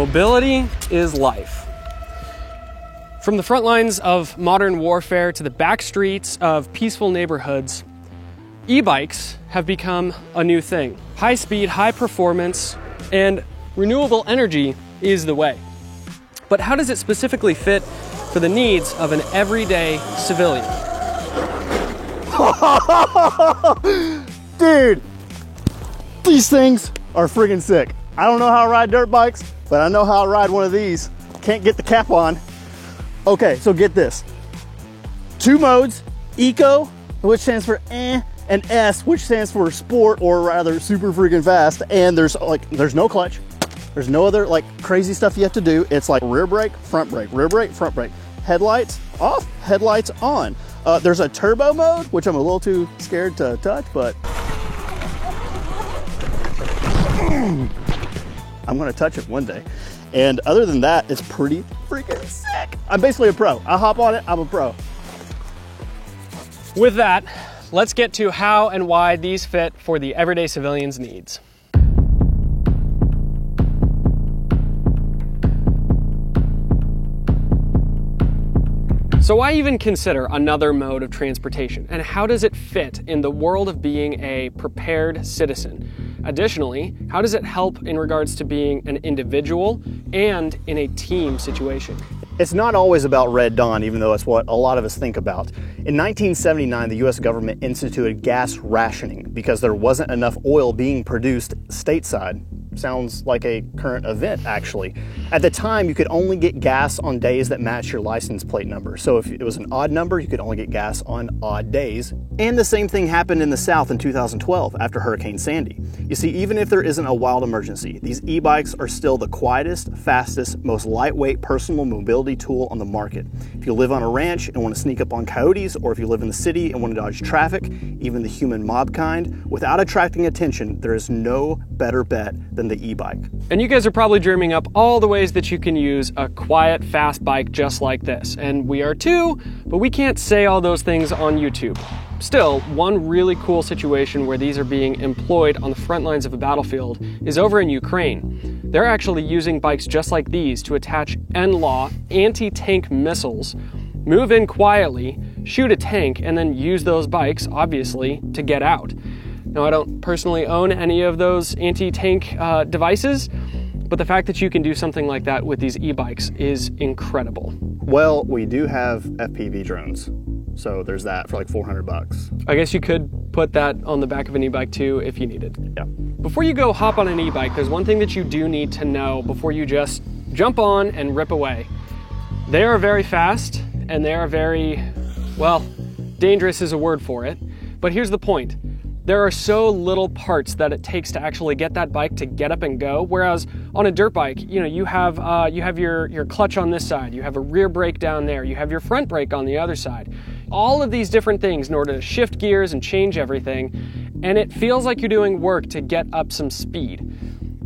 Mobility is life. From the front lines of modern warfare to the back streets of peaceful neighborhoods, e-bikes have become a new thing. High speed, high performance, and renewable energy is the way. But how does it specifically fit for the needs of an everyday civilian? Dude, these things are friggin' sick. I don't know how to ride dirt bikes, but I know how to ride one of these. Can't get the cap on. Okay, so get this. 2 modes, Eco, which stands for and S, which stands for sport, or rather super freaking fast. And there's no clutch. There's no other like crazy stuff you have to do. It's like rear brake, front brake, rear brake, front brake. Headlights off, headlights on. There's a turbo mode, which I'm a little too scared to touch, but I'm gonna touch it one day. And other than that, it's pretty freaking sick. I'm basically a pro. I hop on it, I'm a pro. With that, let's get to how and why these fit for the everyday civilian's needs. So why even consider another mode of transportation? And how does it fit in the world of being a prepared citizen? Additionally, how does it help in regards to being an individual and in a team situation? It's not always about Red Dawn, even though it's what a lot of us think about. In 1979, the US government instituted gas rationing because there wasn't enough oil being produced stateside. Sounds like a current event, actually. At the time, you could only get gas on days that match your license plate number. So if it was an odd number, you could only get gas on odd days. And the same thing happened in the South in 2012 after Hurricane Sandy. You see, even if there isn't a wild emergency, these e-bikes are still the quietest, fastest, most lightweight personal mobility tool on the market. If you live on a ranch and want to sneak up on coyotes, or if you live in the city and want to dodge traffic, even the human mob kind, without attracting attention, there is no better bet than the e-bike. And you guys are probably dreaming up all the ways that you can use a quiet, fast bike just like this. And we are too, but we can't say all those things on YouTube. Still, one really cool situation where these are being employed on the front lines of a battlefield is over in Ukraine. They're actually using bikes just like these to attach NLAW anti-tank missiles, move in quietly, shoot a tank, and then use those bikes, obviously, to get out. Now, I don't personally own any of those anti-tank devices, but the fact that you can do something like that with these e-bikes is incredible. Well, we do have FPV drones, so there's that for like $400. I guess you could put that on the back of an e-bike too if you needed. Yeah. Before you go hop on an e-bike, there's one thing that you do need to know before you just jump on and rip away. They are very fast, and they are very, well, dangerous is a word for it. But here's the point. There are so little parts that it takes to actually get that bike to get up and go. Whereas on a dirt bike, you have your clutch on this side, you have a rear brake down there, you have your front brake on the other side. All of these different things in order to shift gears and change everything. And it feels like you're doing work to get up some speed.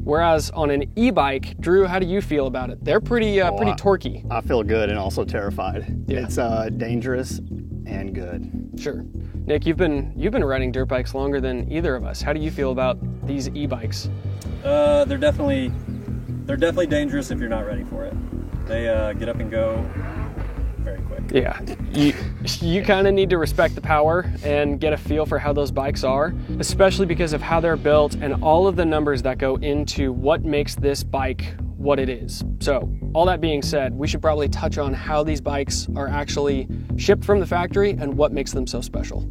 Whereas on an e-bike, Drew, how do you feel about it? They're pretty torquey. I feel good and also terrified. Yeah. It's dangerous and good. Sure. Nick, you've been riding dirt bikes longer than either of us. How do you feel about these e-bikes? They're definitely dangerous if you're not ready for it. They get up and go very quick. Yeah, you kind of need to respect the power and get a feel for how those bikes are, especially because of how they're built and all of the numbers that go into what makes this bike what it is. So, all that being said, we should probably touch on how these bikes are actually shipped from the factory and what makes them so special.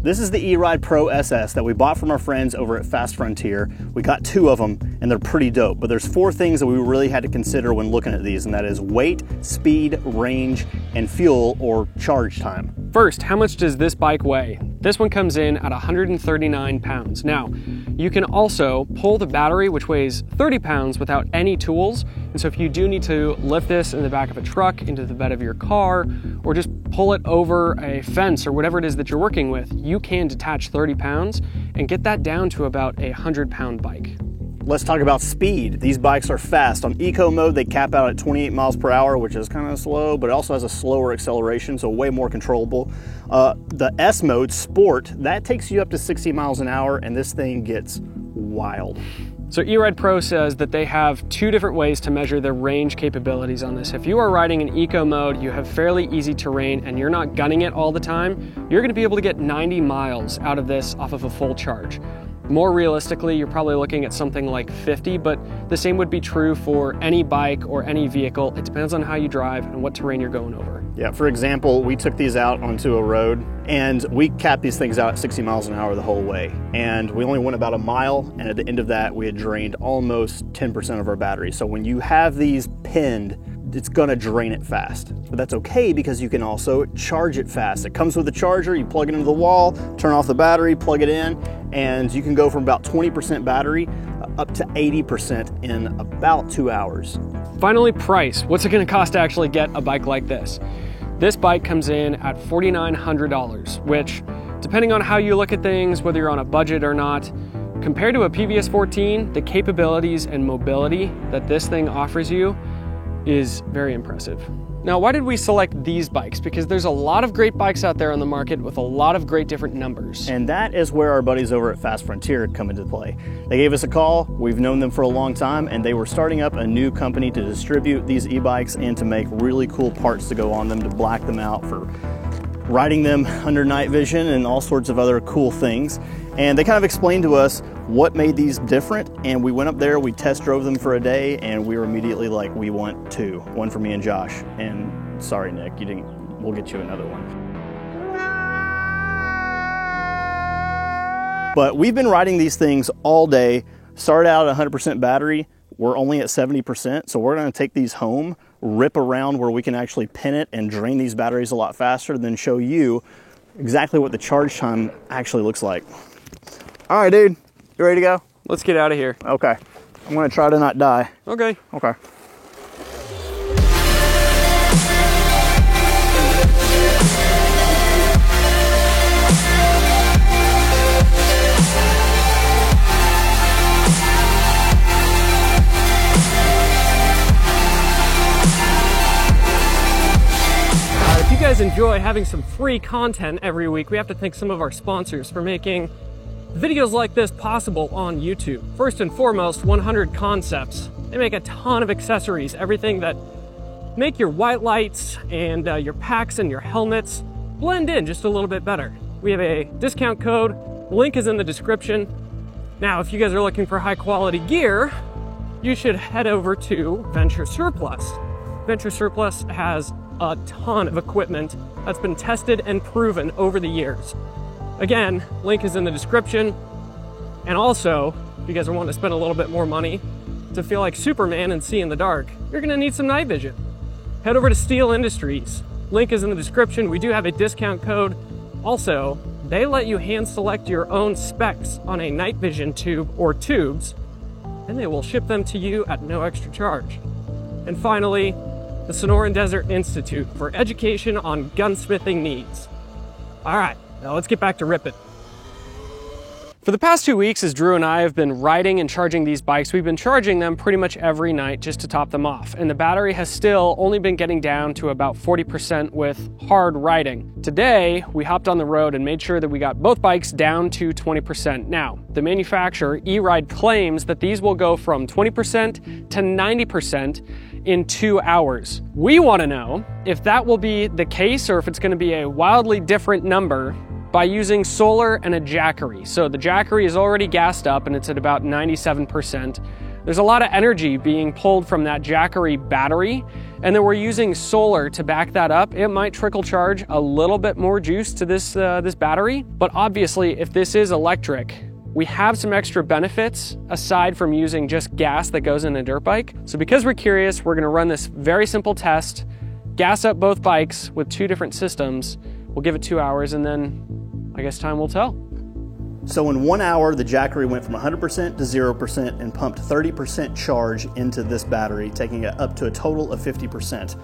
This is the E-Ride Pro SS that we bought from our friends over at Fast Frontier. We got 2 of them and they're pretty dope, but there's 4 things that we really had to consider when looking at these, and that is weight, speed, range, and fuel or charge time. First, how much does this bike weigh? This one comes in at 139 pounds. Now, you can also pull the battery, which weighs 30 pounds without any tools. And so if you do need to lift this in the back of a truck, into the bed of your car, or just pull it over a fence or whatever it is that you're working with, you can detach 30 pounds and get that down to about a 100-pound bike. Let's talk about speed. These bikes are fast. On eco mode, they cap out at 28 miles per hour, which is kind of slow, but it also has a slower acceleration, so way more controllable. The S mode, sport, that takes you up to 60 miles an hour, and this thing gets wild. So eRide Pro says that they have two different ways to measure the range capabilities on this. If you are riding in eco mode, you have fairly easy terrain and you're not gunning it all the time, you're gonna be able to get 90 miles out of this off of a full charge. More realistically, you're probably looking at something like 50, but the same would be true for any bike or any vehicle. It depends on how you drive and what terrain you're going over. Yeah, for example, we took these out onto a road and we capped these things out at 60 miles an hour the whole way. And we only went about a mile, and at the end of that, we had drained almost 10% of our battery. So when you have these pinned, it's gonna drain it fast. But that's okay because you can also charge it fast. It comes with a charger, you plug it into the wall, turn off the battery, plug it in, and you can go from about 20% battery up to 80% in about 2 hours. Finally, price. What's it gonna cost to actually get a bike like this? This bike comes in at $4,900, which, depending on how you look at things, whether you're on a budget or not, compared to a PVS 14, the capabilities and mobility that this thing offers you is very impressive. Now, why did we select these bikes? Because there's a lot of great bikes out there on the market with a lot of great different numbers. And that is where our buddies over at Fast Frontier come into play. They gave us a call, we've known them for a long time, and they were starting up a new company to distribute these e-bikes and to make really cool parts to go on them, to black them out for riding them under night vision and all sorts of other cool things. And they kind of explained to us what made these different, and we went up there, we test drove them for a day, and we were immediately like, we want two. One for me and Josh. And sorry, Nick, you didn't, we'll get you another one. But we've been riding these things all day, started out at 100% battery, we're only at 70%, so we're gonna take these home, rip around where we can actually pin it and drain these batteries a lot faster, then show you exactly what the charge time actually looks like. All right, dude, you ready to go? Let's get out of here. Okay, I'm gonna try to not die. Okay. Okay. If you guys enjoy having some free content every week, we have to thank some of our sponsors for making videos like this possible on YouTube. First and foremost, 100 Concepts. They make a ton of accessories, everything that make your white lights and your packs and your helmets blend in just a little bit better. We have a discount code, the link is in the description. Now, if you guys are looking for high quality gear, you should head over to Venture Surplus. Venture Surplus has a ton of equipment that's been tested and proven over the years. Again, link is in the description. And also, if you guys are wanting to spend a little bit more money to feel like Superman and see in the dark, you're gonna need some night vision. Head over to Steel Industries. Link is in the description. We do have a discount code. Also, they let you hand select your own specs on a night vision tube or tubes, and they will ship them to you at no extra charge. And finally, the Sonoran Desert Institute for education on gunsmithing needs. All right, now let's get back to ripping. For the past 2 weeks, as Drew and I have been riding and charging these bikes, we've been charging them pretty much every night just to top them off. And the battery has still only been getting down to about 40% with hard riding. Today, we hopped on the road and made sure that we got both bikes down to 20%. Now, the manufacturer, eRide, claims that these will go from 20% to 90% in 2 hours. We want to know if that will be the case or if it's going to be a wildly different number by using solar and a Jackery. So the Jackery is already gassed up and it's at about 97%. There's a lot of energy being pulled from that Jackery battery, and then we're using solar to back that up. It might trickle charge a little bit more juice to this battery, but obviously if this is electric, we have some extra benefits aside from using just gas that goes in a dirt bike. So because we're curious, we're gonna run this very simple test, gas up both bikes with 2 different systems. We'll give it 2 hours and then I guess time will tell. So in 1 hour, the Jackery went from 100% to 0% and pumped 30% charge into this battery, taking it up to a total of 50%.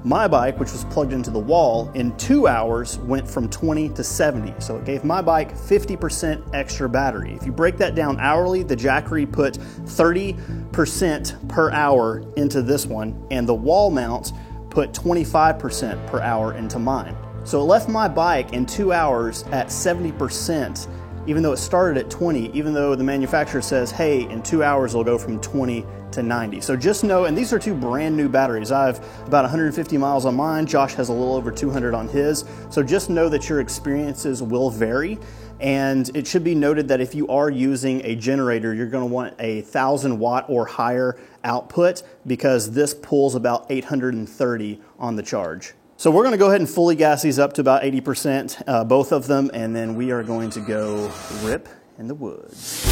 My bike, which was plugged into the wall, in 2 hours went from 20 to 70. So it gave my bike 50% extra battery. If you break that down hourly, the Jackery put 30% per hour into this one, and the wall mount put 25% per hour into mine. So it left my bike in 2 hours at 70% even though it started at 20, even though the manufacturer says, hey, in 2 hours it'll go from 20 to 90. So just know, and these are two brand new batteries. I have about 150 miles on mine. Josh has a little over 200 on his. So just know that your experiences will vary. And it should be noted that if you are using a generator, you're going to want a 1,000 watt or higher output, because this pulls about 830 on the charge. So we're going to go ahead and fully gas these up to about 80%, both of them, and then we are going to go rip in the woods.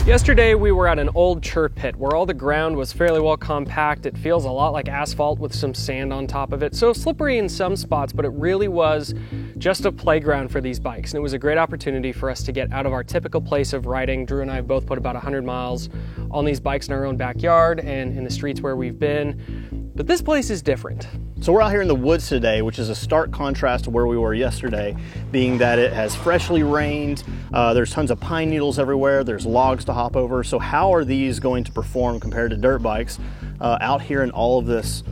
Yesterday we were at an old church pit where all the ground was fairly well compact. It feels a lot like asphalt with some sand on top of it. So slippery in some spots, but it really was just a playground for these bikes. And it was a great opportunity for us to get out of our typical place of riding. Drew and I have both put about 100 miles on these bikes in our own backyard and in the streets where we've been. But this place is different. So we're out here in the woods today, which is a stark contrast to where we were yesterday, being that it has freshly rained, there's tons of pine needles everywhere, there's logs to hop over. So how are these going to perform compared to dirt bikes out here in all of this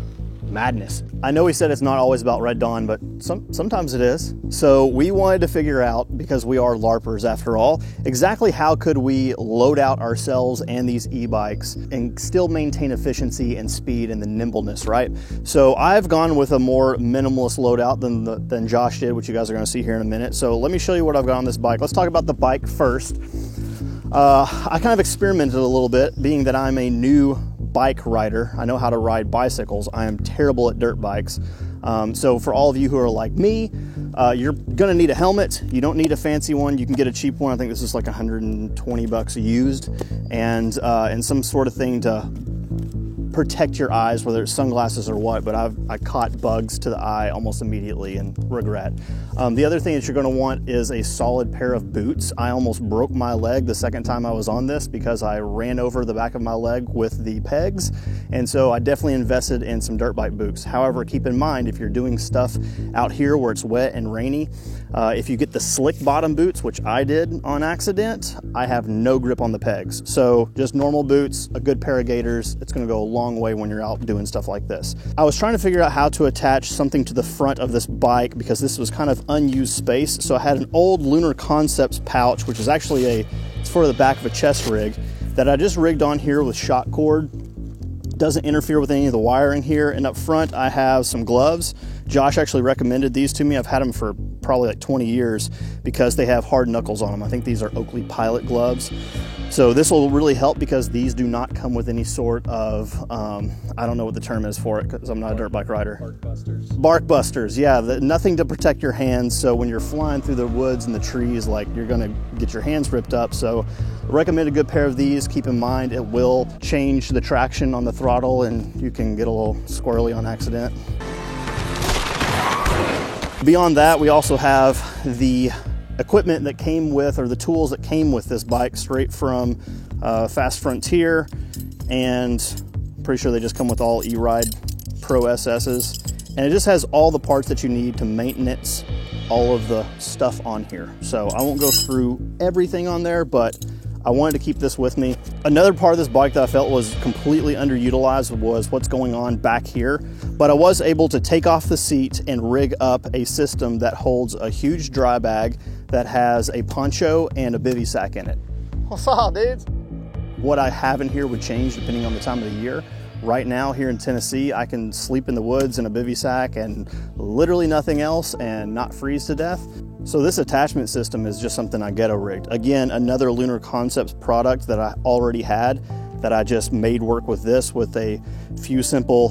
madness? I know we said it's not always about Red Dawn, but sometimes it is. So we wanted to figure out, because we are LARPers after all, exactly how could we load out ourselves and these e-bikes and still maintain efficiency and speed and the nimbleness, right? So I've gone with a more minimalist loadout than Josh did, which you guys are going to see here in a minute. So let me show you what I've got on this bike. Let's talk about the bike first. I kind of experimented a little bit, being that I'm a new bike rider. I know how to ride bicycles. I am terrible at dirt bikes. So for all of you who are like me, you're gonna need a helmet. You don't need a fancy one. You can get a cheap one. I think this is like 120 bucks used, and some sort of thing to protect your eyes, whether it's sunglasses or what, but I caught bugs to the eye almost immediately and regret. The other thing that you're going to want is a solid pair of boots. I almost broke my leg the second time I was on this because I ran over the back of my leg with the pegs, and so I definitely invested in some dirt bike boots. However, keep in mind, if you're doing stuff out here where it's wet and rainy, if you get the slick bottom boots, which I did on accident, I have no grip on the pegs. So just normal boots, a good pair of gaiters, it's going to go a long way when you're out doing stuff like this. I was trying to figure out how to attach something to the front of this bike because this was kind of unused space. So I had an old Lunar Concepts pouch, which is actually it's for the back of a chest rig, that I just rigged on here with shock cord. Doesn't interfere with any of the wiring here. And up front I have some gloves. Josh actually recommended these to me. I've had them for probably like 20 years because they have hard knuckles on them. I think these are Oakley Pilot gloves. So this will really help because these do not come with any sort of, I don't know what the term is for it because I'm not a dirt bike rider. Bark busters. Bark busters, yeah. Nothing to protect your hands. So when you're flying through the woods and the trees, like you're gonna get your hands ripped up. So I recommend a good pair of these. Keep in mind, it will change the traction on the throttle and you can get a little squirrely on accident. Beyond that, we also have the equipment that came with, or the tools that came with this bike straight from Fast Frontier, and I'm pretty sure they just come with all E-Ride Pro SS's, and it just has all the parts that you need to maintenance all of the stuff on here. So I won't go through everything on there, but I wanted to keep this with me. Another part of this bike that I felt was completely underutilized was what's going on back here, but I was able to take off the seat and rig up a system that holds a huge dry bag that has a poncho and a bivy sack in it. What's up, dudes? What I have in here would change depending on the time of the year. Right now here in Tennessee, I can sleep in the woods in a bivy sack and literally nothing else and not freeze to death. So this attachment system is just something I ghetto rigged. Again, another Lunar Concepts product that I already had that I just made work with this with a few simple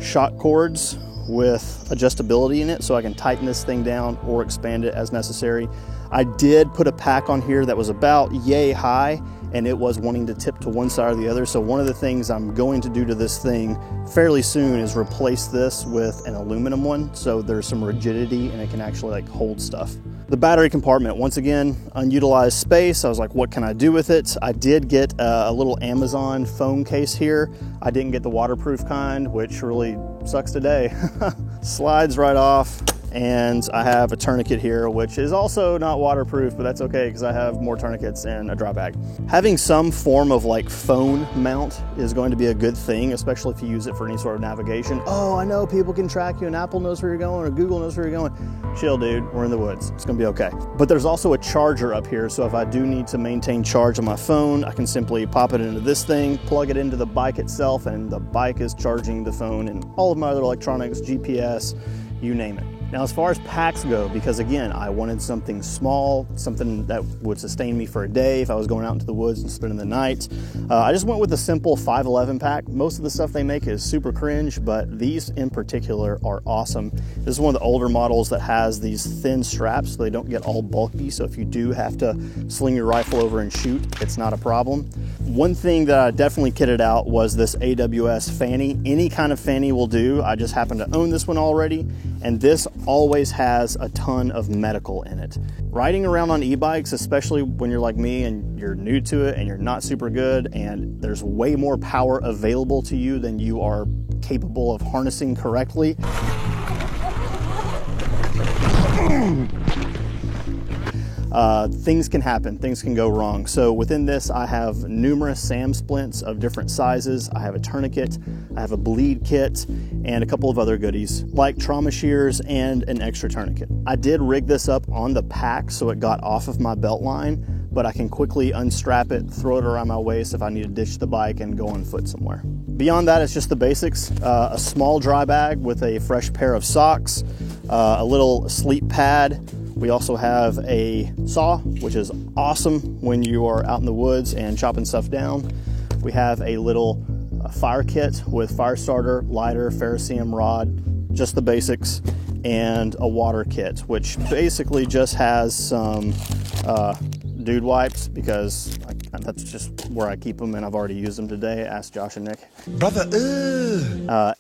shock cords with adjustability in it so I can tighten this thing down or expand it as necessary. I did put a pack on here that was about yay high and it was wanting to tip to one side or the other. So one of the things I'm going to do to this thing fairly soon is replace this with an aluminum one so there's some rigidity and it can actually like hold stuff. The battery compartment, once again, unutilized space. I was like, what can I do with it? I did get a little Amazon phone case here. I didn't get the waterproof kind, which really sucks today. Slides right off and I have a tourniquet here, which is also not waterproof, but that's okay because I have more tourniquets and a dry bag. Having some form of like phone mount is going to be a good thing, especially if you use it for any sort of navigation. Oh, I know people can track you and Apple knows where you're going or Google knows where you're going. Chill, dude, we're in the woods. It's gonna be okay. But there's also a charger up here, so if I do need to maintain charge on my phone, I can simply pop it into this thing, plug it into the bike itself, and the bike is charging the phone and all of my other electronics, GPS, you name it. Now, as far as packs go, because again, I wanted something small, something that would sustain me for a day if I was going out into the woods and spending the night, I just went with a simple 511 pack. Most of the stuff they make is super cringe, but these in particular are awesome. This is one of the older models that has these thin straps so they don't get all bulky, so if you do have to sling your rifle over and shoot, it's not a problem. One thing that I definitely kitted out was this AWS fanny. Any kind of fanny will do. I just happen to own this one already, and this always has a ton of medical in it. Riding around on e-bikes, especially when you're like me and you're new to it and you're not super good and there's way more power available to you than you are capable of harnessing correctly, things can happen, things can go wrong. So within this, I have numerous SAM splints of different sizes. I have a tourniquet, I have a bleed kit, and a couple of other goodies like trauma shears and an extra tourniquet. I did rig this up on the pack so it got off of my belt line, but I can quickly unstrap it, throw it around my waist if I need to ditch the bike and go on foot somewhere. Beyond that, it's just the basics. A small dry bag with a fresh pair of socks, a little sleep pad. We also have a saw, which is awesome when you are out in the woods and chopping stuff down. We have a little fire kit with fire starter, lighter, ferrocerium rod, just the basics, and a water kit, which basically just has some dude wipes because that's just where I keep them and I've already used them today. Ask Josh and Nick. Brother,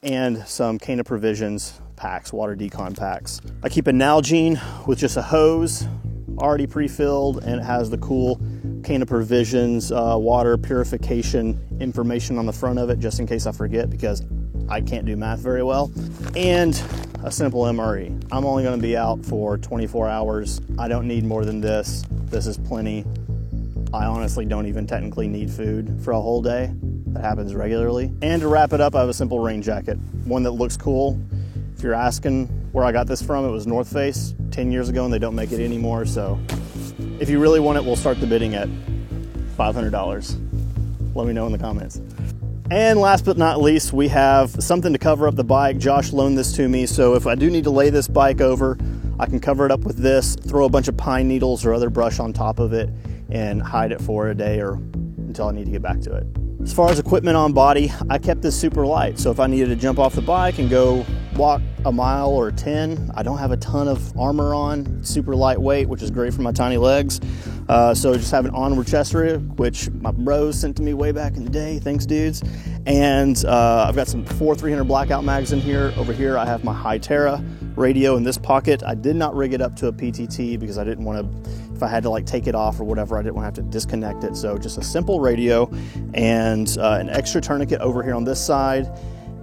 and some Cane of Provisions packs, water decon packs. I keep a Nalgene with just a hose, already pre-filled, and it has the cool Cane of Provisions water purification information on the front of it, just in case I forget, because I can't do math very well, and a simple MRE. I'm only going to be out for 24 hours. I don't need more than this. This is plenty. I honestly don't even technically need food for a whole day. That happens regularly. And to wrap it up, I have a simple rain jacket, one that looks cool. If you're asking where I got this from, it was North Face 10 years ago and they don't make it anymore. So if you really want it, we'll start the bidding at $500. Let me know in the comments. And last but not least, we have something to cover up the bike. Josh loaned this to me, so if I do need to lay this bike over, I can cover it up with this, throw a bunch of pine needles or other brush on top of it, and hide it for a day or until I need to get back to it. As far as equipment on body, I kept this super light, so if I needed to jump off the bike and go walk a mile or 10, I don't have a ton of armor on, super lightweight, which is great for my tiny legs. So just have an Onward chest rig, which my bros sent to me way back in the day. Thanks, dudes. And I've got some 300 blackout mags in here. Over here, I have my Hytera radio in this pocket. I did not rig it up to a PTT because I didn't want to, if I had to like take it off or whatever, I didn't want to have to disconnect it. So just a simple radio and an extra tourniquet over here on this side.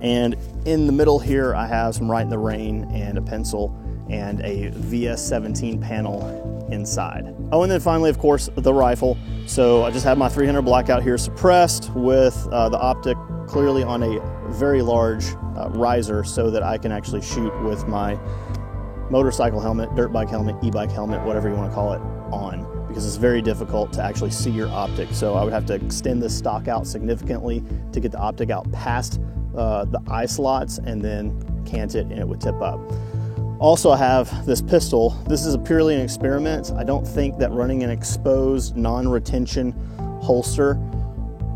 And in the middle here, I have some Right in the Rain and a pencil and a VS17 panel inside. Oh, and then finally, of course, the rifle. So I just have my 300 blackout here suppressed with the optic clearly on a very large riser so that I can actually shoot with my motorcycle helmet, dirt bike helmet, e-bike helmet, whatever you want to call it, on, because it's very difficult to actually see your optic. So I would have to extend this stock out significantly to get the optic out past the eye slots and then cant it and it would tip up. Also, I have this pistol. This is purely an experiment. I don't think that running an exposed non-retention holster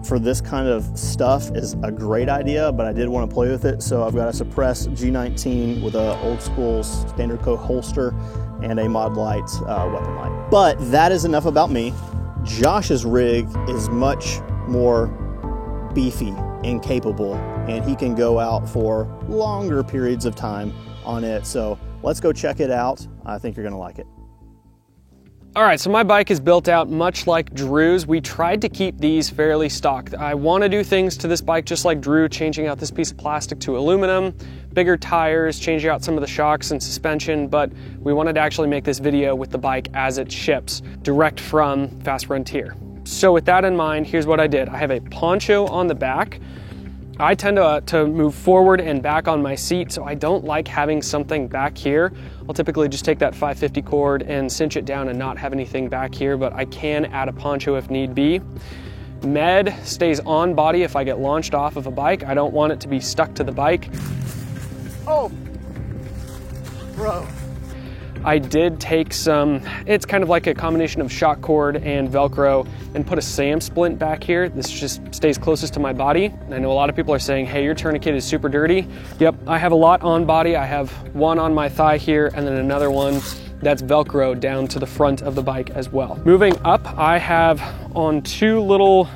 for this kind of stuff is a great idea, but I did want to play with it. So I've got a suppressed G19 with an old school standard co holster and a Mod Light weapon light. But that is enough about me. Josh's rig is much more beefy and capable, and he can go out for longer periods of time on it. So let's go check it out. I think you're gonna like it. All right, so my bike is built out much like Drew's. We tried to keep these fairly stock. I want to do things to this bike just like Drew, changing out this piece of plastic to aluminum, bigger tires, changing out some of the shocks and suspension, but we wanted to actually make this video with the bike as it ships, direct from Fast Frontier. So with that in mind, here's what I did. I have a poncho on the back. I tend to move forward and back on my seat, so I don't like having something back here. I'll typically just take that 550 cord and cinch it down and not have anything back here, but I can add a poncho if need be. Med stays on body if I get launched off of a bike. I don't want it to be stuck to the bike. Oh, bro. I did take some, it's kind of like a combination of shock cord and Velcro, and put a SAM splint back here. This just stays closest to my body. I know a lot of people are saying, hey, your tourniquet is super dirty. Yep, I have a lot on body. I have one on my thigh here, and then another one that's Velcro down to the front of the bike as well. Moving up, I have on two little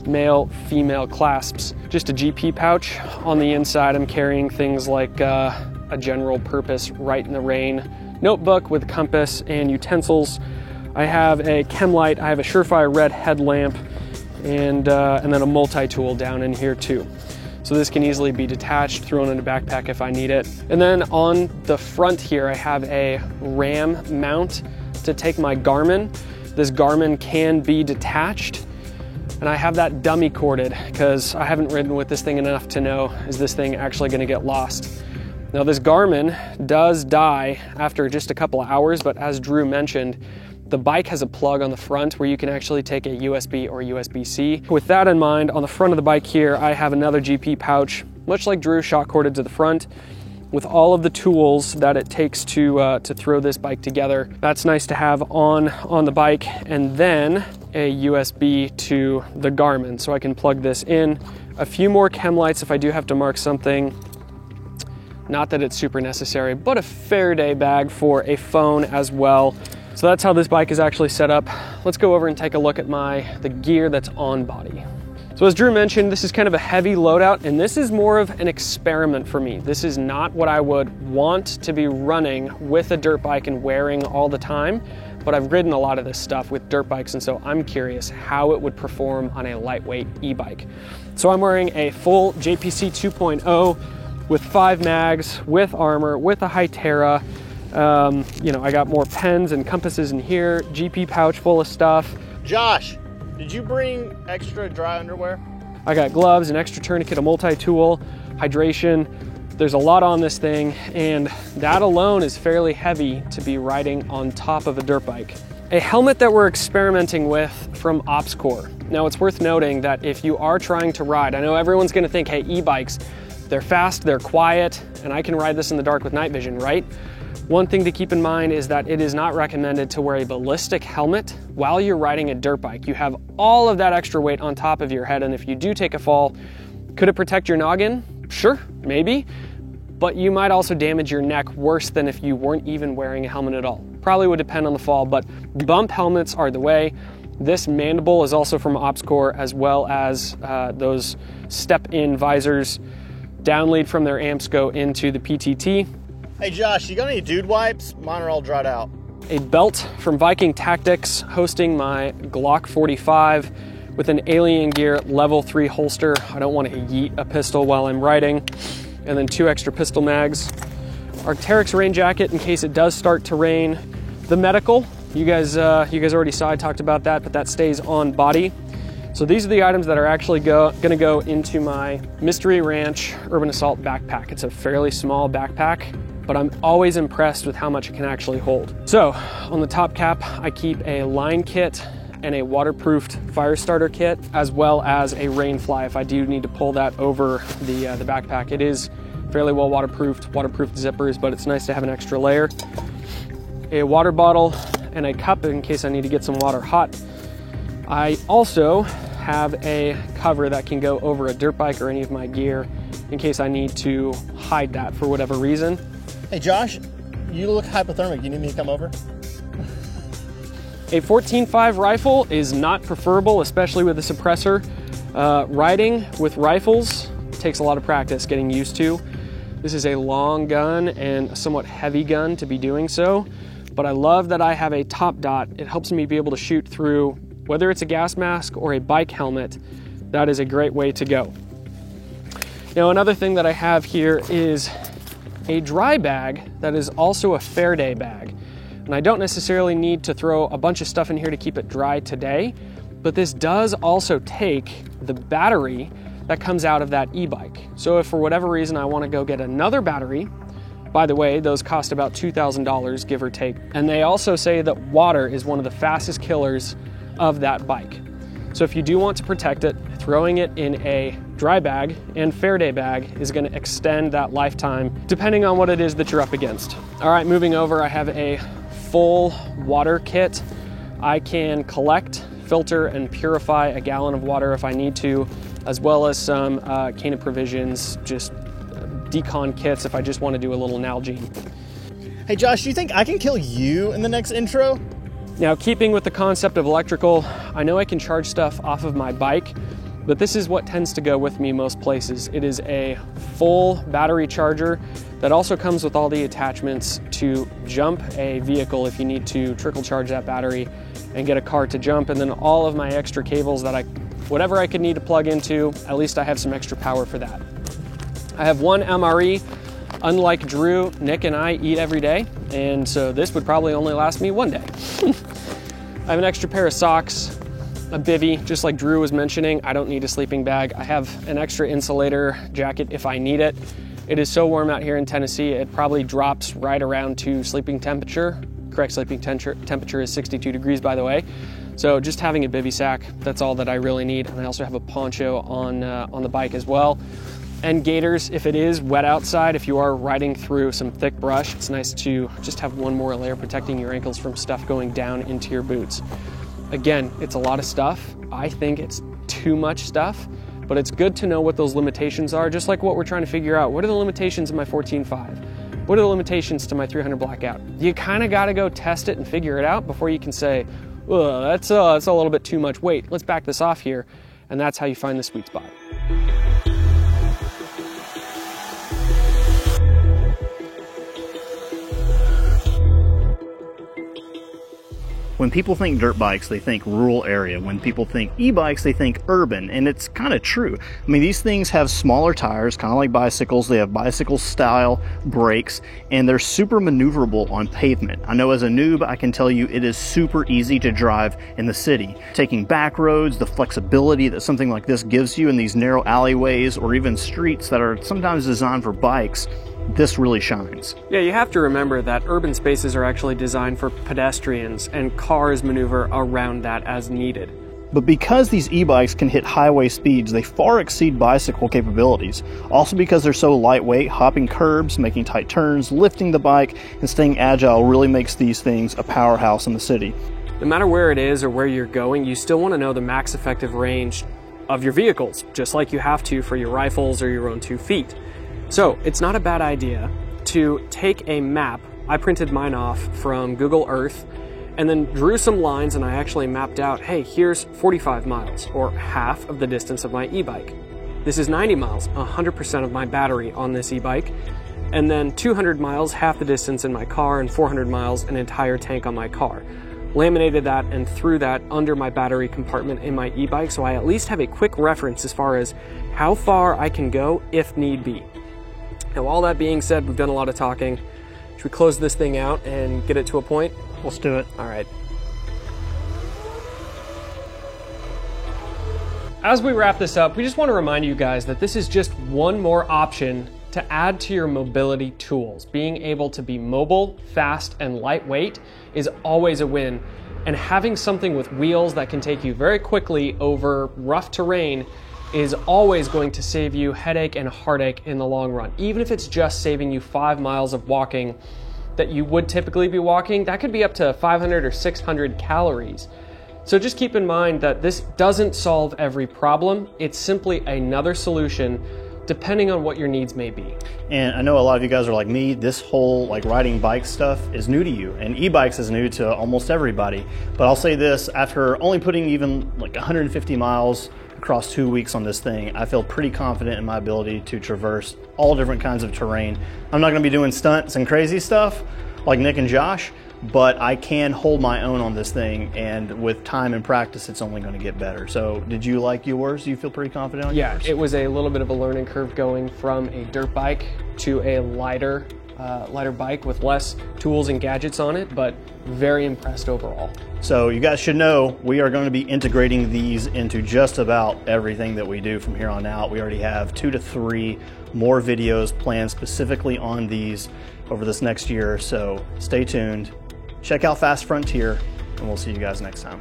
male-female clasps, just a GP pouch. On the inside, I'm carrying things like a general purpose Right in the Rain notebook with compass and utensils. I have a chem light, I have a Surefire red headlamp, and then a multi-tool down in here too. So this can easily be detached, thrown in a backpack if I need it. And then on the front here, I have a ram mount to take my Garmin. This Garmin can be detached, and I have that dummy corded because I haven't ridden with this thing enough to know, is this thing actually gonna get lost? Now this Garmin does die after just a couple of hours, but as Drew mentioned, the bike has a plug on the front where you can actually take a USB or USB-C. With that in mind, on the front of the bike here, I have another GP pouch, much like Drew, shock corded to the front, with all of the tools that it takes to throw this bike together. That's nice to have on the bike, and then a USB to the Garmin, so I can plug this in. A few more chem lights if I do have to mark something. Not that it's super necessary, but a Faraday bag for a phone as well. So that's how this bike is actually set up. Let's go over and take a look at the gear that's on body. So as Drew mentioned, this is kind of a heavy loadout, and this is more of an experiment for me. This is not what I would want to be running with a dirt bike and wearing all the time, but I've ridden a lot of this stuff with dirt bikes, and so I'm curious how it would perform on a lightweight e-bike. So I'm wearing a full JPC 2.0 with 5 mags, with armor, with a Hytera. You know, I got more pens and compasses in here, GP pouch full of stuff. Josh, did you bring extra dry underwear? I got gloves, an extra tourniquet, a multi-tool, hydration. There's a lot on this thing, and that alone is fairly heavy to be riding on top of a dirt bike. A helmet that we're experimenting with from OpsCore. Now it's worth noting that if you are trying to ride, I know everyone's gonna think, hey, e-bikes, they're fast, they're quiet, and I can ride this in the dark with night vision, right? One thing to keep in mind is that it is not recommended to wear a ballistic helmet while you're riding a dirt bike. You have all of that extra weight on top of your head, and if you do take a fall, could it protect your noggin? Sure, maybe, but you might also damage your neck worse than if you weren't even wearing a helmet at all. Probably would depend on the fall, but bump helmets are the way. This mandible is also from OpsCore, as well as those step-in visors. Down lead from their amps go into the PTT. Hey Josh, you got any dude wipes? Mine are all dried out. A belt from Viking Tactics hosting my Glock 45 with an Alien Gear level 3 holster. I don't want to yeet a pistol while I'm riding. And then 2 extra pistol mags. Arc'teryx rain jacket in case it does start to rain. The medical, you guys already saw, I talked about that, but that stays on body. So these are the items that are actually gonna go into my Mystery Ranch Urban Assault backpack. It's a fairly small backpack, but I'm always impressed with how much it can actually hold. So on the top cap, I keep a line kit and a waterproofed fire starter kit, as well as a rain fly if I do need to pull that over the backpack. It is fairly well waterproofed zippers, but it's nice to have an extra layer. A water bottle and a cup in case I need to get some water hot. I also have a cover that can go over a dirt bike or any of my gear in case I need to hide that for whatever reason. Hey Josh, you look hypothermic. You need me to come over? A 14.5 rifle is not preferable, especially with a suppressor. Riding with rifles takes a lot of practice getting used to. This is a long gun and a somewhat heavy gun to be doing so, but I love that I have a top dot. It helps me be able to shoot through, whether it's a gas mask or a bike helmet. That is a great way to go. Now, another thing that I have here is a dry bag that is also a Faraday bag. And I don't necessarily need to throw a bunch of stuff in here to keep it dry today, but this does also take the battery that comes out of that e-bike. So if for whatever reason I want to go get another battery, by the way, those cost about $2,000, give or take. And they also say that water is one of the fastest killers of that bike. So if you do want to protect it, throwing it in a dry bag and Faraday bag is going to extend that lifetime depending on what it is that you're up against. All right, moving over, I have a full water kit. I can collect, filter, and purify a gallon of water if I need to, as well as some Canaan Provisions, just decon kits if I just want to do a little Nalgene. Hey Josh, do you think I can kill you in the next intro? Now, keeping with the concept of electrical, I know I can charge stuff off of my bike, but this is what tends to go with me most places. It is a full battery charger that also comes with all the attachments to jump a vehicle if you need to trickle charge that battery and get a car to jump, and then all of my extra cables that whatever I could need to plug into, at least I have some extra power for that. I have one MRE. Unlike Drew, Nick and I eat every day, and so this would probably only last me one day. I have an extra pair of socks, a bivvy, just like Drew was mentioning. I don't need a sleeping bag. I have an extra insulator jacket if I need it. It is so warm out here in Tennessee, it probably drops right around to sleeping temperature. Correct sleeping temperature is 62 degrees, by the way. So just having a bivvy sack, that's all that I really need. And I also have a poncho on the bike as well. And gaiters, if it is wet outside, if you are riding through some thick brush, it's nice to just have one more layer protecting your ankles from stuff going down into your boots. Again, it's a lot of stuff. I think it's too much stuff, but it's good to know what those limitations are, just like what we're trying to figure out. What are the limitations of my 14.5? What are the limitations to my 300 Blackout? You kind of got to go test it and figure it out before you can say, oh, that's a little bit too much. Wait, let's back this off here. And that's how you find the sweet spot. When people think dirt bikes, they think rural area. When people think e-bikes, they think urban, and it's kind of true. I mean, these things have smaller tires, kind of like bicycles. They have bicycle-style brakes, and they're super maneuverable on pavement. I know as a noob, I can tell you it is super easy to drive in the city. Taking back roads, the flexibility that something like this gives you in these narrow alleyways or even streets that are sometimes designed for bikes, this really shines. Yeah, you have to remember that urban spaces are actually designed for pedestrians, and cars maneuver around that as needed. But because these e-bikes can hit highway speeds, they far exceed bicycle capabilities. Also because they're so lightweight, hopping curbs, making tight turns, lifting the bike, and staying agile really makes these things a powerhouse in the city. No matter where it is or where you're going, you still want to know the max effective range of your vehicles, just like you have to for your rifles or your own 2 feet. So it's not a bad idea to take a map. I printed mine off from Google Earth and then drew some lines, and I actually mapped out, hey, here's 45 miles, or half of the distance of my e-bike. This is 90 miles, 100% of my battery on this e-bike. And then 200 miles, half the distance in my car, and 400 miles, an entire tank on my car. Laminated that and threw that under my battery compartment in my e-bike, so I at least have a quick reference as far as how far I can go if need be. Now, all that being said, we've done a lot of talking. Should we close this thing out and get it to a point? Let's do it. All right. As we wrap this up, we just want to remind you guys that this is just one more option to add to your mobility tools. Being able to be mobile, fast, and lightweight is always a win. And having something with wheels that can take you very quickly over rough terrain is always going to save you headache and heartache in the long run. Even if it's just saving you 5 miles of walking that you would typically be walking, that could be up to 500 or 600 calories. So just keep in mind that this doesn't solve every problem. It's simply another solution depending on what your needs may be. And I know a lot of you guys are like me, this whole riding bike stuff is new to you, and e-bikes is new to almost everybody. But I'll say this, after only putting even 150 miles across 2 weeks on this thing, I feel pretty confident in my ability to traverse all different kinds of terrain. I'm not gonna be doing stunts and crazy stuff like Nick and Josh, but I can hold my own on this thing, and with time and practice, it's only going to get better. So did you like yours? Do you feel pretty confident on yours? Yeah, it was a little bit of a learning curve going from a dirt bike to a lighter bike with less tools and gadgets on it, but very impressed overall. So you guys should know we are going to be integrating these into just about everything that we do from here on out. We already have 2 to 3 more videos planned specifically on these over this next year, so stay tuned. Check out Fast Frontier, and we'll see you guys next time.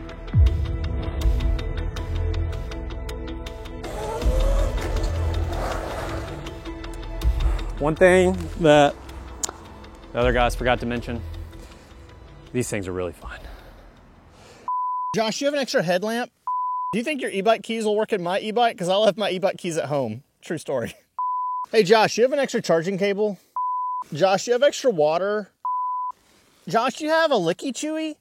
One thing that the other guys forgot to mention, these things are really fun. Josh, you have an extra headlamp? Do you think your e-bike keys will work in my e-bike? Because I left my e-bike keys at home. True story. Hey Josh, you have an extra charging cable? Josh, you have extra water? Josh, you have a Licky Chewy?